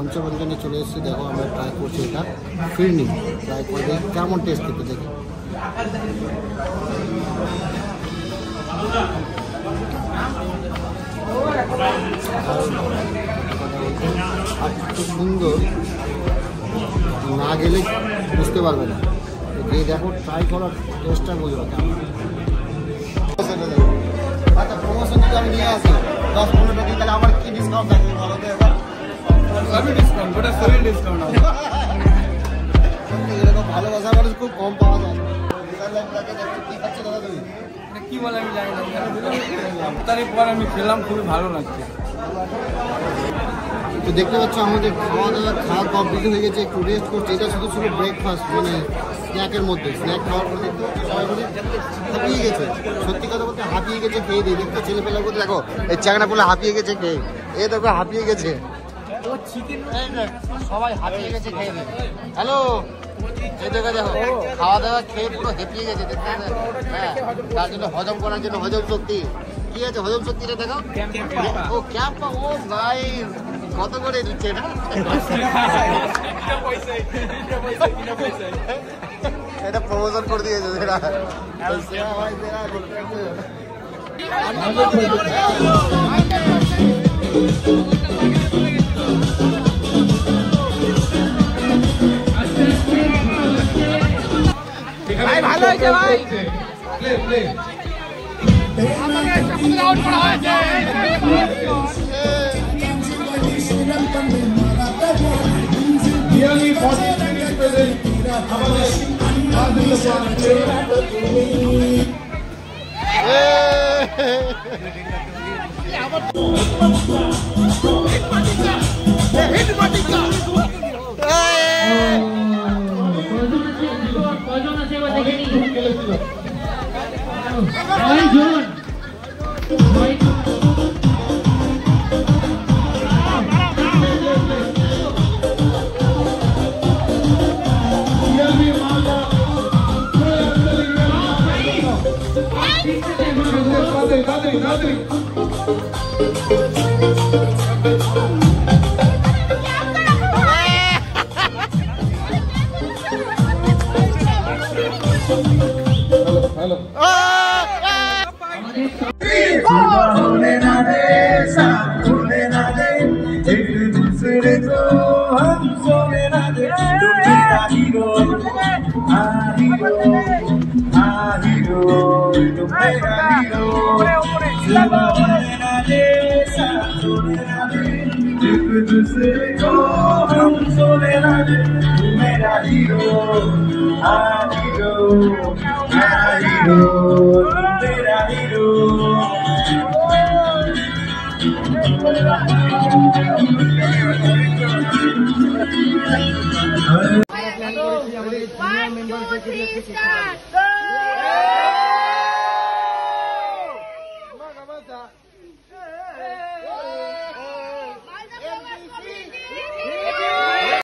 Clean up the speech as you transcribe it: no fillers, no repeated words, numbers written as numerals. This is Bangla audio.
পঞ্চরঞ্জনে চলে এসেছি। দেখো আমরা ট্রাই করছি এটা ফিরনি, ট্রাই করে দেখি কেমন টেস্ট খেতে দেখি। আর খুব সুন্দর, না গেলে বুঝতে পারবে না, গিয়ে দেখো ট্রাই করার টেস্টটা বুঝবে। আচ্ছা প্রমোশন যদি আমি নিয়ে আসি 10-15 দিন, তাহলে আমার কি ডিসকাউন্ট থাকবে বলো তো এবার? সবই ডিসকাউন্ট, ওটা সবই ডিসকাউন্ট আছে। এরকম ভালোবাসা মানুষ খুব কম পাওয়া যায়। কি খাচ্ছে দাদা তুমি? কি বলে আমি জানি না, তারই পর আমি খেলাম, খুবই ভালো লাগছে। তো দেখতে পাচ্ছ আমাদের খাওয়া কমপ্লিট হয়ে গেছে, একটু রেস্ট করছি। এটা শুধু ছিল ব্রেকফাস্ট, মানে স্ন্যাকের মধ্যে। স্ন্যাক খাওয়ার পর দেখতে সবাই বলে হাঁপিয়ে গেছে, সত্যি কথা বলতে হাঁপিয়ে গেছে খেয়ে দিয়ে। দেখতে ছেলেপেলা করতে দেখো এই চাকনা বলে হাঁপিয়ে গেছে খেয়ে, এ দেখো হাঁপিয়ে গেছে সবাই, হাঁপিয়ে গেছে খেয়ে দিয়ে। হ্যালো, এই দেখো দেখো খাওয়া দাওয়া খেয়ে পুরো হেঁপিয়ে গেছে। হ্যাঁ, তার জন্য হজম করার জন্য হজম শক্তি কি আছে, হজম শক্তিটা দেখো। ও ক্যাম্পা, ও ভাই কত করে দিচ্ছে না, এটা প্রমোশন করে দিয়েছে এরা। ভাই ভালো হয়েছে ভাই, আমাকে আউট করা হয়েছে। One, two, three, start.